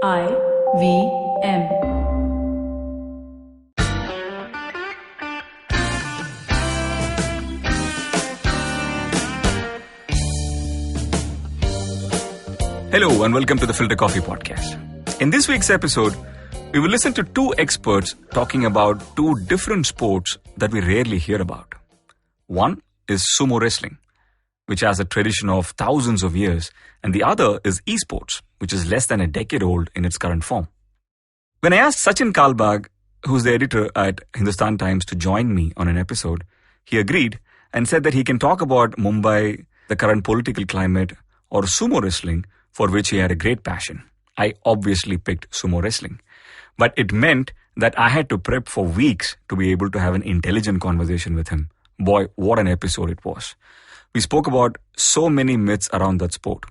IVM. Hello and welcome to the Filter Koffee Podcast. In this week's episode, we will listen to two experts talking about two different sports that we rarely hear about. One is sumo wrestling, which has a tradition of thousands of years, and the other is esports, which is less than a decade old in its current form. When I asked Sachin Kalbag, who's the editor at Hindustan Times, to join me on an episode, he agreed and said that he can talk about Mumbai, the current political climate, or sumo wrestling, for which he had a great passion. I obviously picked sumo wrestling, but it meant that I had to prep for weeks to be able to have an intelligent conversation with him. Boy, what an episode it was. We spoke about so many myths around that sport.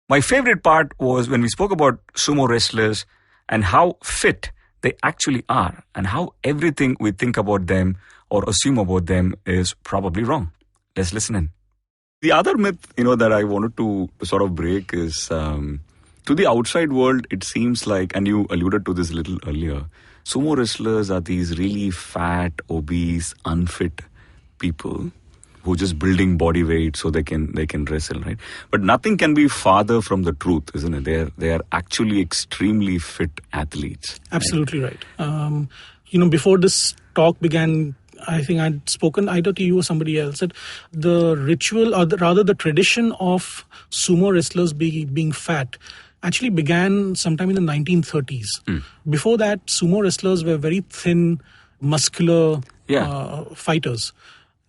My favorite part was when we spoke about sumo wrestlers and how fit they actually are and how everything we think about them or assume about them is probably wrong. Let's listen in. The other myth, that I wanted to sort of break is to the outside world, it seems like, and you alluded to this a little earlier, sumo wrestlers are these really fat, obese, unfit people who are just building body weight so they can wrestle, right? But nothing can be farther from the truth, isn't it? They are actually extremely fit athletes. Absolutely right. Before this talk began, I think I'd spoken either to you or somebody else that the ritual, or rather the tradition of sumo wrestlers being fat actually began sometime in the 1930s. Before that, sumo wrestlers were very thin, muscular fighters.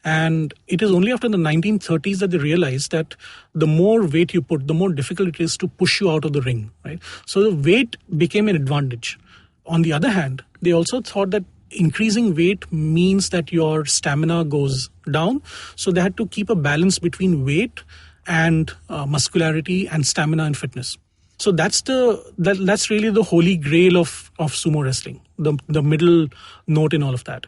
And it is only after the 1930s that they realized that the more weight you put, the more difficult it is to push you out of the ring, right? So the weight became an advantage. On the other hand, they also thought that increasing weight means that your stamina goes down. So they had to keep a balance between weight and muscularity and stamina and fitness. So that's really the holy grail of sumo wrestling, the middle note in all of that.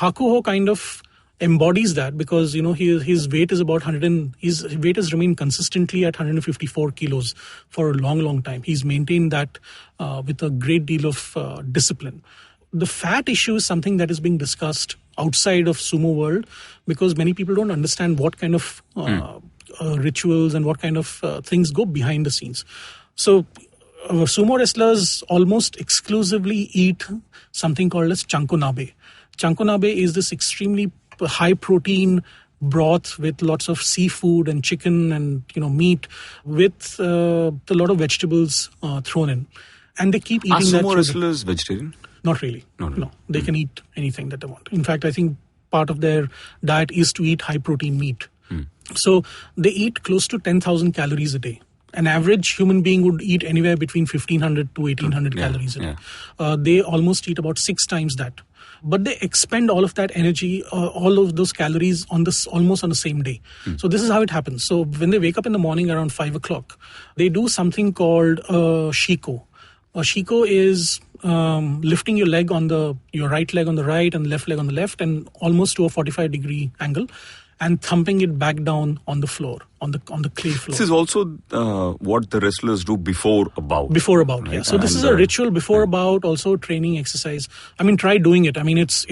Hakuho kind of embodies that because his weight is about his weight has remained consistently at 154 kilos for a long time. He's maintained that with a great deal of discipline. The fat issue is something that is being discussed outside of sumo world because many people don't understand what kind of rituals and what kind of things go behind the scenes. So sumo wrestlers almost exclusively eat something called as chankonabe. Chankonabe is this extremely high protein broth with lots of seafood and chicken and meat with a lot of vegetables thrown in, and they keep eating that. Are sumo wrestlers vegetarian? Not really. No. They can eat anything that they want. In fact, I think part of their diet is to eat high protein meat. So they eat close to 10,000 calories a day. An average human being would eat anywhere between 1,500 to 1,800 calories a day. They almost eat about 6 times that. But they expend all of that energy, all of those calories almost on the same day. So this is how it happens. So when they wake up in the morning around 5 o'clock, they do something called shiko. A shiko is lifting your leg your right leg on the right and left leg on the left and almost to a 45-degree angle and thumping it back down on the floor, on the clay floor. This is also what the wrestlers do before a bout. Before a bout, right? Yeah. So this is a ritual before a bout, also training exercise. I mean, try doing it. I mean, it's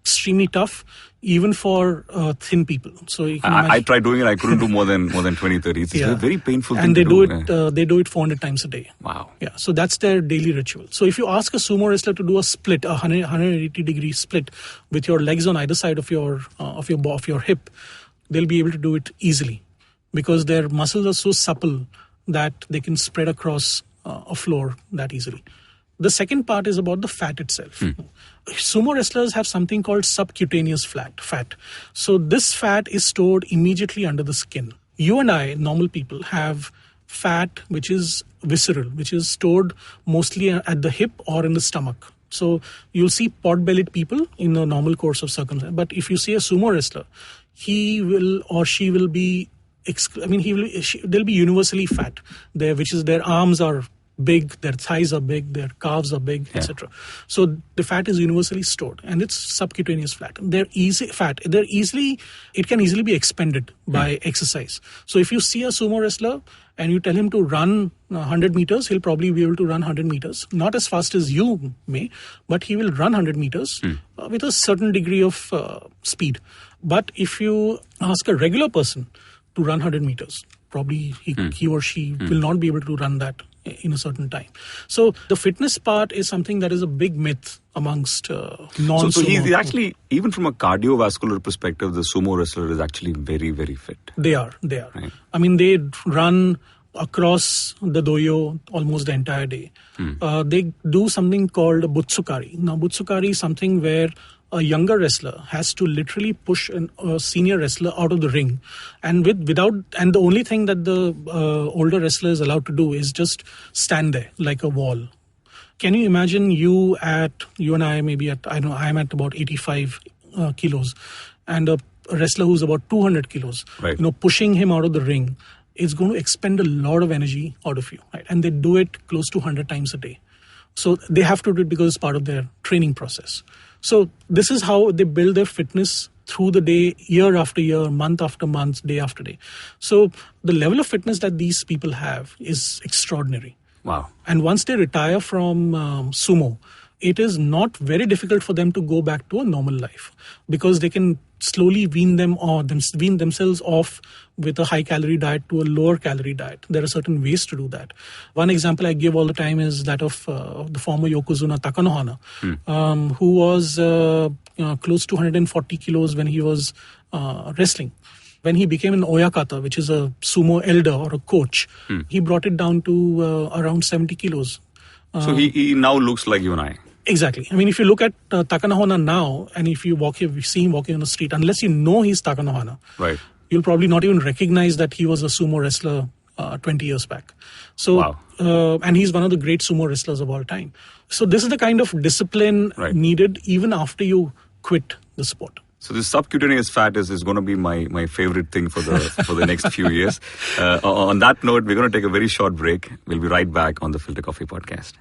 extremely tough, even for thin people. So you can I tried doing it. I couldn't do more than 20, 30. It's a very painful thing and to do. And they do it 400 times a day. Wow. Yeah. So that's their daily ritual. So if you ask a sumo wrestler to do a split, a 180-degree split with your legs on either side of your hip, they'll be able to do it easily because their muscles are so supple that they can spread across a floor that easily. The second part is about the fat itself. Sumo wrestlers have something called subcutaneous fat. So this fat is stored immediately under the skin. You and I, normal people, have fat which is visceral, which is stored mostly at the hip or in the stomach. So you'll see pot-bellied people in the normal course of circumstance. But if you see a sumo wrestler, he will or she will be, they'll be universally fat, which is their arms are big, their thighs are big, their calves are big, etc. So the fat is universally stored, and it's subcutaneous fat. It can easily be expended by exercise. So if you see a sumo wrestler and you tell him to run 100 meters, he'll probably be able to run 100 meters. Not as fast as you may, but he will run 100 meters with a certain degree of speed. But if you ask a regular person to run 100 meters, probably he or she will not be able to run that in a certain time. So the fitness part is something that is a big myth amongst non-sumo. So he's actually, even from a cardiovascular perspective, the sumo wrestler is actually very, very fit. They are. Right. I mean, they run across the doyo almost the entire day. They do something called butsukari. Now, butsukari is something where a younger wrestler has to literally push a senior wrestler out of the ring, and the only thing that the older wrestler is allowed to do is just stand there like a wall. Can you imagine you and I maybe at, I know I'm at about 85 kilos, and a wrestler who's about 200 kilos, right, pushing him out of the ring is going to expend a lot of energy out of you, right? And they do it close to 100 times a day. So they have to do it because it's part of their training process. So this is how they build their fitness through the day, year after year, month after month, day after day. So the level of fitness that these people have is extraordinary. Wow. And once they retire from sumo, it is not very difficult for them to go back to a normal life, because they can slowly wean themselves off with a high calorie diet to a lower calorie diet. There are certain ways to do that. One example I give all the time is that of the former Yokozuna Takanohana, who was close to 140 kilos when he was wrestling. When he became an oyakata, which is a sumo elder or a coach, he brought it down to around 70 kilos. So he now looks like you and I. Exactly. I mean, if you look at Takanohana now, and if you see him walking on the street, unless you know he's Takanohana, right, you'll probably not even recognize that he was a sumo wrestler 20 years back. So, wow. And he's one of the great sumo wrestlers of all time. So this is the kind of discipline needed even after you quit the sport. So this subcutaneous fat is going to be my favorite thing for the next few years. On that note, we're going to take a very short break. We'll be right back on the Filter Koffee Podcast.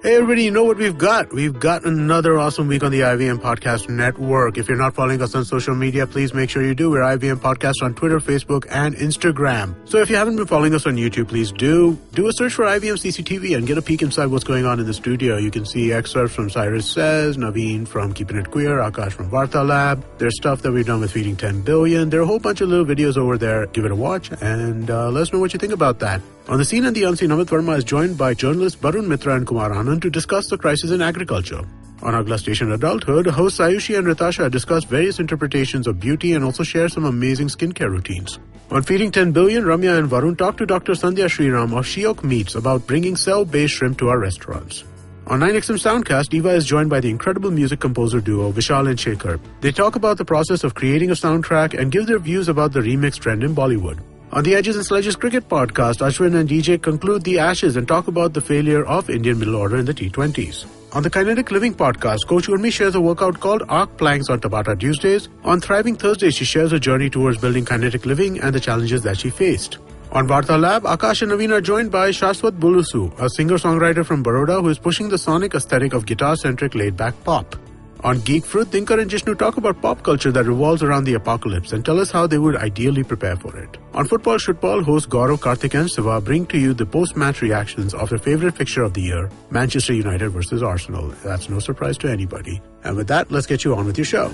Hey everybody, you know what we've got? We've got another awesome week on the IVM Podcast Network. If you're not following us on social media, please make sure you do. We're IVM Podcast on Twitter, Facebook, and Instagram. So if you haven't been following us on YouTube, please do a search for IVM CCTV and get a peek inside what's going on in the studio. You can see excerpts from Cyrus Says, Naveen from Keeping It Queer, Akash from Vartha Lab. There's stuff that we've done with Feeding 10 Billion. There are a whole bunch of little videos over there. Give it a watch and let us know what you think about that. On the scene and the unseen, Amit Verma is joined by journalists Barun Mitra and Kumar Anand to discuss the crisis in agriculture. On Agla Station Adulthood, hosts Ayushi and Ritasha discuss various interpretations of beauty and also share some amazing skincare routines. On Feeding 10 Billion, Ramya and Varun talk to Dr. Sandhya Sriram of Shiok Meats about bringing cell-based shrimp to our restaurants. On 9XM Soundcast, Eva is joined by the incredible music composer duo Vishal and Shekhar. They talk about the process of creating a soundtrack and give their views about the remix trend in Bollywood. On the Edges and Sledges Cricket Podcast, Ashwin and DJ conclude the Ashes and talk about the failure of Indian middle order in the T20s. On the Kinetic Living Podcast, Coach Urmi shares a workout called Arc Planks on Tabata Tuesdays. On Thriving Thursdays, she shares her journey towards building kinetic living and the challenges that she faced. On Vartha Lab, Akash and Naveen are joined by Shashwat Bulusu, a singer-songwriter from Baroda who is pushing the sonic aesthetic of guitar-centric laid-back pop. On Geek Fruit, Dinkar and Jishnu talk about pop culture that revolves around the apocalypse and tell us how they would ideally prepare for it. On Football Shutball, hosts Gaurav, Karthik and Siva bring to you the post-match reactions of their favorite fixture of the year, Manchester United versus Arsenal. That's no surprise to anybody. And with that, let's get you on with your show.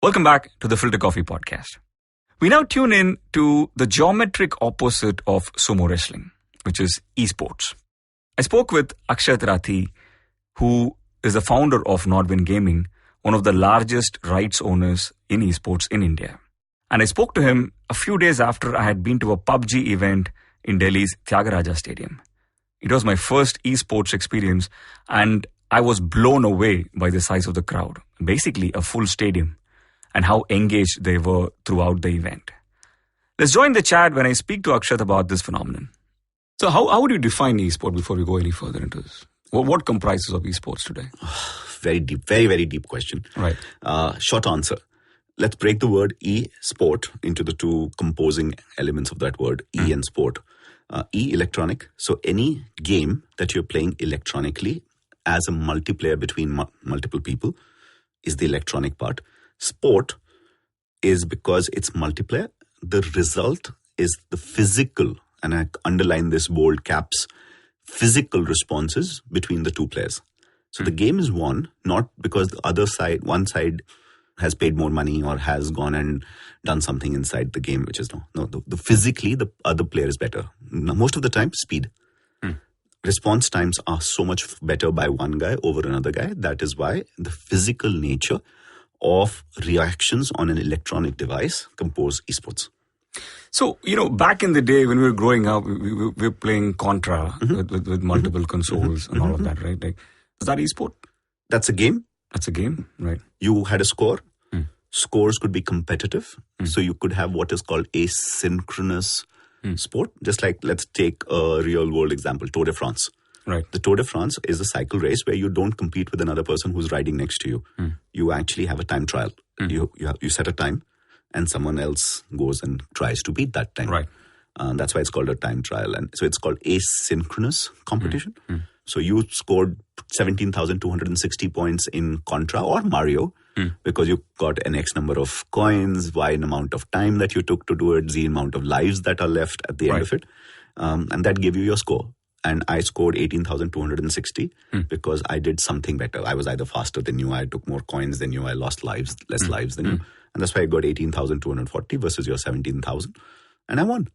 Welcome back to the Filter Koffee Podcast. We now tune in to the geometric opposite of sumo wrestling, which is esports. I spoke with Akshat Rathee, who is the founder of Nordwind Gaming, one of the largest rights owners in esports in India. And I spoke to him a few days after I had been to a PUBG event in Delhi's Tyagaraja Stadium. It was my first esports experience, and I was blown away by the size of the crowd, basically a full stadium, and how engaged they were throughout the event. Let's join the chat when I speak to Akshat about this phenomenon. So how would you define esport before we go any further into this? What comprises of esports today? Very deep, very, very deep question. Right. Short answer. Let's break the word e-sport into the two composing elements of that word, e and sport. electronic. So any game that you're playing electronically as a multiplayer between multiple people is the electronic part. Sport is because it's multiplayer. The result is the physical, and I underline this bold caps, physical responses between the two players. So the game is won not because one side has paid more money or has gone and done something inside the game, which is the physically the other player is better. Most of the time, speed. Response times are so much better by one guy over another guy. That is why the physical nature of reactions on an electronic device compose esports. So, back in the day when we were growing up, we were playing Contra with multiple consoles and all of that, right? Like, is that esport? That's a game. That's a game, right? You had a score. Scores could be competitive. So you could have what is called asynchronous sport. Just like, let's take a real world example, Tour de France. Right. The Tour de France is a cycle race where you don't compete with another person who's riding next to you. You actually have a time trial. You set a time and someone else goes and tries to beat that time. Right. That's why it's called a time trial. And so it's called asynchronous competition. So you scored 17,260 points in Contra or Mario because you got an X number of coins, Y amount of time that you took to do it, Z amount of lives that are left at the end of it. And that gave you your score. And I scored 18,260 because I did something better. I was either faster than you, I took more coins than you, I lost less lives than you. And that's why I got 18,240 versus your 17,000. And I won.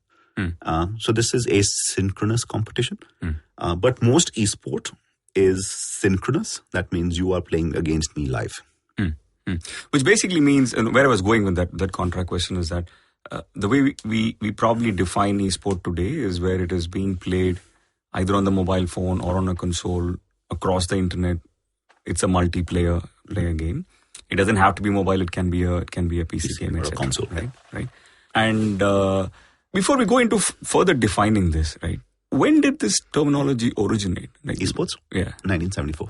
So this is asynchronous competition. But most esport is synchronous. That means you are playing against me live. Which basically means, and where I was going with that contra question is that the way we probably define esport today is where it is being played either on the mobile phone or on a console across the internet. It's a multiplayer game. It doesn't have to be mobile. It can be a PC game, etc. Or a console, right. And before we go into further defining this, right? When did this terminology originate? Like, esports? Yeah, 1974.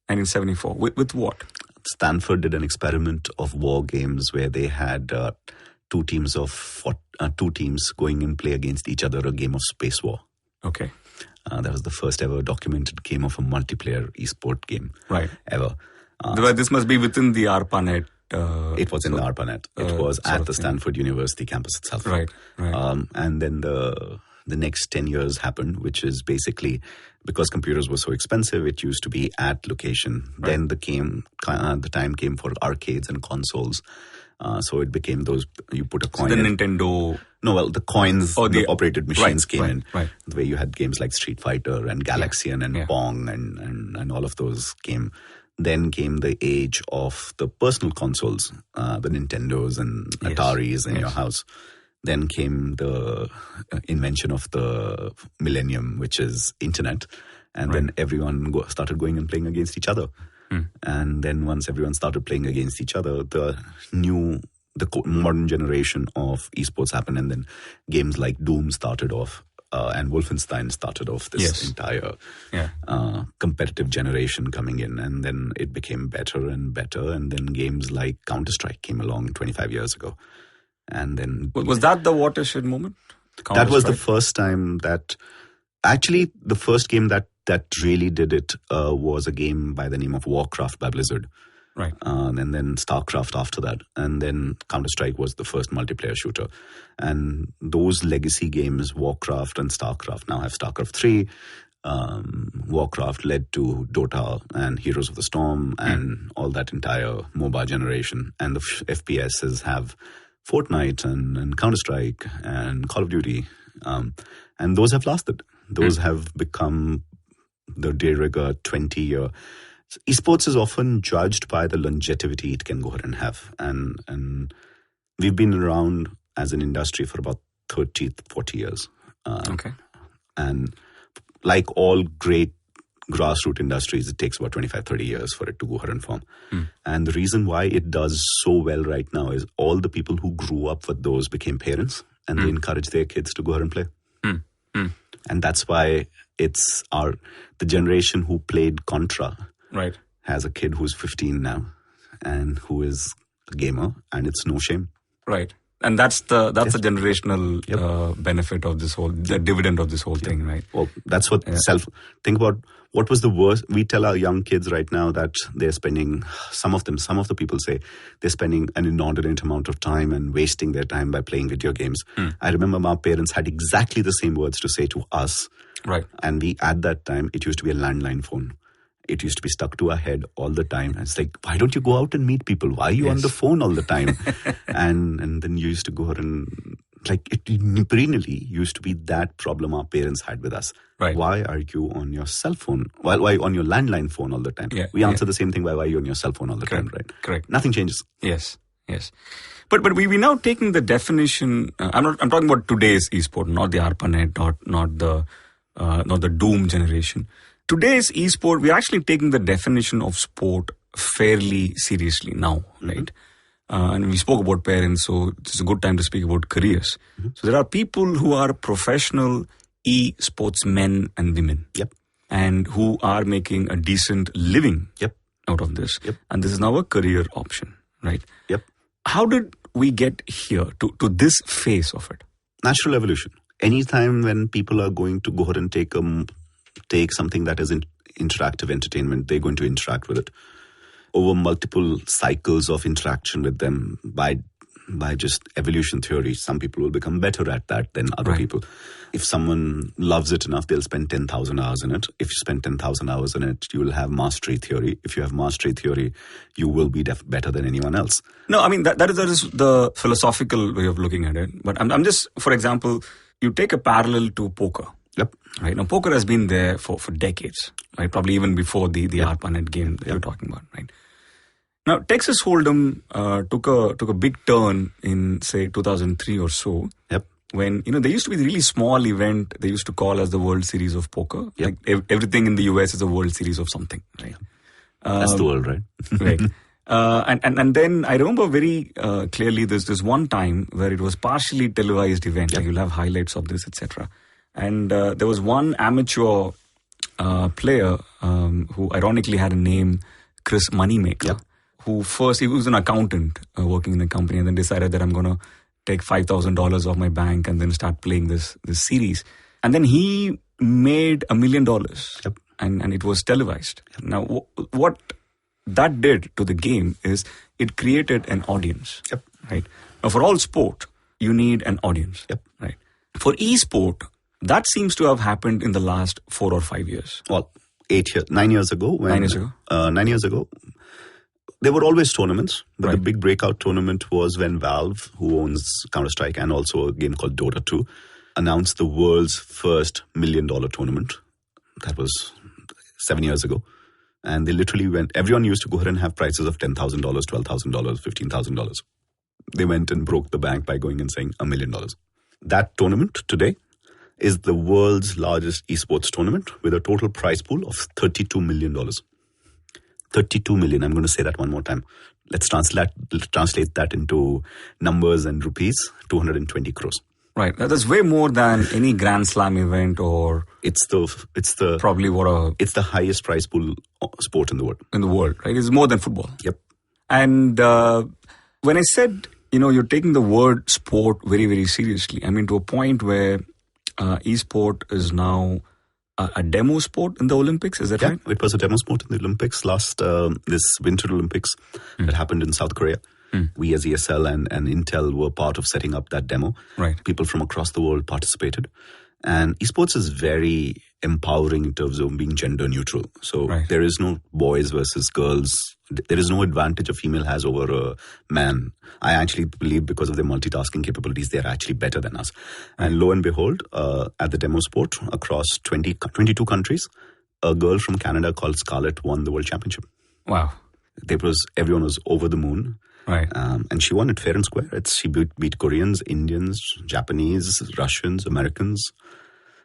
1974. With what? Stanford did an experiment of war games where they had two teams going and play against each other, a game of space war. Okay. That was the first ever documented game of a multiplayer esport game ever. This must be within the ARPANET. It was in the ARPANET. It was at the Stanford University campus itself. Right. And then the next 10 years happened, which is basically because computers were so expensive, it used to be at location. Right. Then the time came for arcades and consoles. So it became those, you put a coin. So the Nintendo. No, well, the coins, the operated machines came in. Right. The way you had games like Street Fighter and Galaxian and Pong and all of those came. Then came the age of the personal consoles, the Nintendos and Ataris in your house. Then came the invention of the millennium, which is internet. And then everyone started going and playing against each other. And then once everyone started playing against each other, the modern generation of esports happened. And then games like Doom started off. And Wolfenstein started off this entire competitive generation coming in. And then it became better and better. And then games like Counter-Strike came along 25 years ago. And then... Was that the watershed moment? That was the first time that... Actually, the first game that really did it was a game by the name of Warcraft by Blizzard. Right. And then StarCraft after that. And then Counter-Strike was the first multiplayer shooter. And those legacy games, Warcraft and StarCraft, now have StarCraft 3. Warcraft led to Dota and Heroes of the Storm and all that entire MOBA generation. And the FPSs have Fortnite and Counter-Strike and Call of Duty. And those have lasted. Those have become the de rigueur 20-year... Esports is often judged by the longevity it can go ahead and have. And we've been around as an industry for about 30, 40 years. Okay. And like all great grassroots industries, it takes about 25, 30 years for it to go ahead and form. And the reason why it does so well right now is all the people who grew up with those became parents and they encourage their kids to go ahead and play. And that's why it's the generation who played Contra has a kid who's 15 now and who is a gamer, and it's no shame. Right. And that's the generational benefit of this whole, the dividend of this whole thing, right? Well, that's what think about what was the worst. We tell our young kids right now that they're spending, some of the people say they're spending an inordinate amount of time and wasting their time by playing video games. I remember my parents had exactly the same words to say to us. Right. And at that time, it used to be a landline phone. It used to be stuck to our head all the time. And it's like, why don't you go out and meet people? Why are you on the phone all the time? and then you used to go out and, like, it perennially used to be that problem our parents had with us. Right. Why are you on your cell phone? Why on your landline phone all the time? Yeah, we answer the same thing. Why are you on your cell phone all the time, right? Correct. Nothing changes. Yes. But we now taking the definition. I'm talking about today's esport, not the ARPANET, not the Doom generation. Today's esport, we're actually taking the definition of sport fairly seriously now, right? And we spoke about parents, so it's a good time to speak about careers. So there are people who are professional e-sportsmen and women. Yep. And who are making a decent living out of this. Yep. And this is now a career option, right? Yep. How did we get here to this phase of it? Natural evolution. Anytime when people are going to go ahead and take something that is interactive entertainment, they're going to interact with it over multiple cycles of interaction with them by just evolution theory. Some people will become better at that than other people. If someone loves it enough, they'll spend 10,000 hours in it. If you spend 10,000 hours in it, you will have mastery theory. If you have mastery theory, you will be better than anyone else. No, I mean, that is the philosophical way of looking at it. But I'm just, for example, you take a parallel to poker. Yep. Right. Now, poker has been there for decades, right? Probably even before the ARPANET game that you're talking about, right? Now, Texas Hold'em took a big turn in, say, 2003 or so. Yep. When, there used to be a really small event they used to call as the World Series of Poker. Yep. Like everything in the US is a World Series of something, right? That's the world, right? Right. And then I remember very clearly there's this one time where it was partially televised event. Like you'll have highlights of this, etc. And there was one amateur player who ironically had a name, Chris Moneymaker, who first, he was an accountant working in a company and then decided that I'm going to take $5,000 off my bank and then start playing this series. And then he made $1 million and it was televised. Now, what that did to the game is it created an audience, right? Now, for all sport, you need an audience, right? For e-sport, that seems to have happened in the last 4 or 5 years. Well, 9 years ago. 9 years ago? 9 years ago. There were always tournaments, but the big breakout tournament was when Valve, who owns Counter-Strike and also a game called Dota 2, announced the world's first $1 million tournament. That was 7 years ago. And they literally everyone used to go ahead and have prices of $10,000, $12,000, $15,000. They went and broke the bank by going and saying $1 million. That tournament today is the world's largest esports tournament with a total prize pool of $32 million. 32 million. I'm going to say that one more time. Let's translate that into numbers and rupees. 220 crores. Right. That's way more than any Grand Slam event or... It's the probably it's the highest prize pool sport in the world. In the world, right? It's more than football. Yep. And when I said, you're taking the word sport very, very seriously, I mean to a point where e-sport is now a demo sport in the Olympics, is that right? It was a demo sport in the Olympics last, this Winter Olympics that happened in South Korea. We as ESL and Intel were part of setting up that demo. Right. People from across the world participated. And esports is very empowering in terms of being gender neutral. So there is no boys versus girls. There is no advantage a female has over a man. I actually believe because of their multitasking capabilities, they're actually better than us. And lo and behold, at the demo sport across 22 countries, a girl from Canada called Scarlett won the world championship. Wow. Everyone was over the moon. Right. And she won it fair and square. She beat Koreans, Indians, Japanese, Russians, Americans,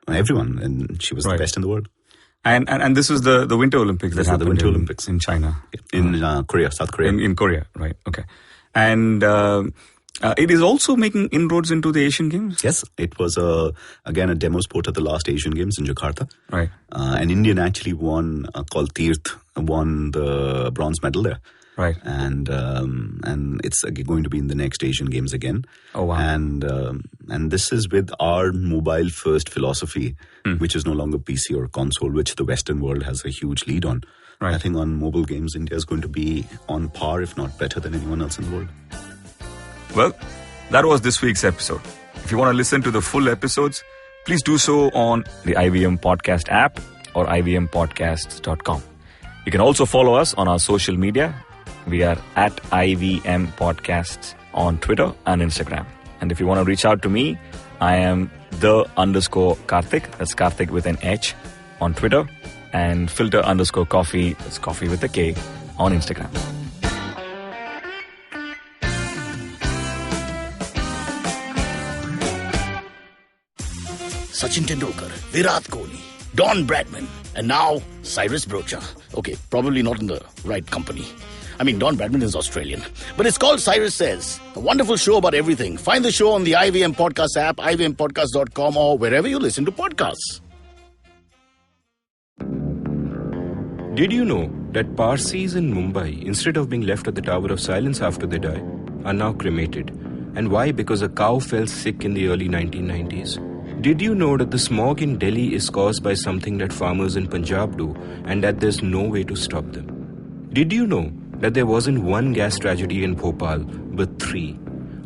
everyone. And she was the best in the world. And this is the Winter Olympics that happened the Winter Olympics in China. In Korea, South Korea. In Korea, right. Okay. And it is also making inroads into the Asian Games? Yes. It was, again, a demo sport at the last Asian Games in Jakarta. Right. An Indian actually called Tirth, won the bronze medal there. Right. And it's going to be in the next Asian Games again. Oh, wow. And this is with our mobile first philosophy, which is no longer PC or console, which the Western world has a huge lead on. Right. I think on mobile games, India is going to be on par, if not better than anyone else in the world. Well, that was this week's episode. If you want to listen to the full episodes, please do so on the IVM Podcast app or ivmpodcasts.com. You can also follow us on our social media. We are at IVM Podcasts on Twitter and Instagram. And if you want to reach out to me, I am _Karthik. That's Karthik with an H on Twitter. And Filter_Koffee. That's coffee with a K on Instagram. Sachin Tendulkar, Virat Kohli, Don Bradman, and now Cyrus Brocha. Okay, probably not in the right company. I mean, Don Bradman is Australian. But it's called Cyrus Says, a wonderful show about everything. Find the show on the IVM Podcast app, ivmpodcast.com, or wherever you listen to podcasts. Did you know that Parsis in Mumbai, instead of being left at the Tower of Silence after they die, are now cremated? And why? Because a cow fell sick in the early 1990s. Did you know that the smog in Delhi is caused by something that farmers in Punjab do and that there's no way to stop them? Did you know that there wasn't one gas tragedy in Bhopal, but 3?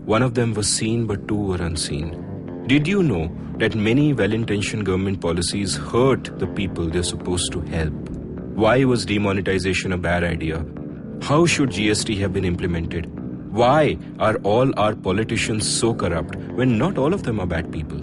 One of them was seen, but 2 were unseen. Did you know that many well-intentioned government policies hurt the people they're supposed to help? Why was demonetization a bad idea? How should GST have been implemented? Why are all our politicians so corrupt when not all of them are bad people?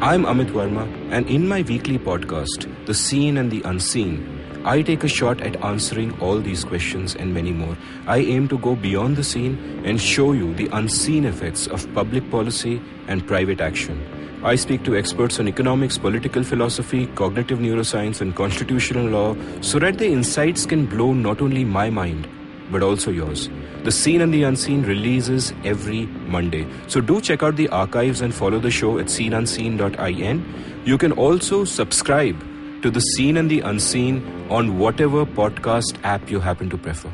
I'm Amit Verma, and in my weekly podcast, The Seen and the Unseen, I take a shot at answering all these questions and many more. I aim to go beyond the seen and show you the unseen effects of public policy and private action. I speak to experts on economics, political philosophy, cognitive neuroscience, and constitutional law so that the insights can blow not only my mind, but also yours. The Seen and the Unseen releases every Monday. So do check out the archives and follow the show at seenunseen.in. You can also subscribe to The Seen and the Unseen on whatever podcast app you happen to prefer.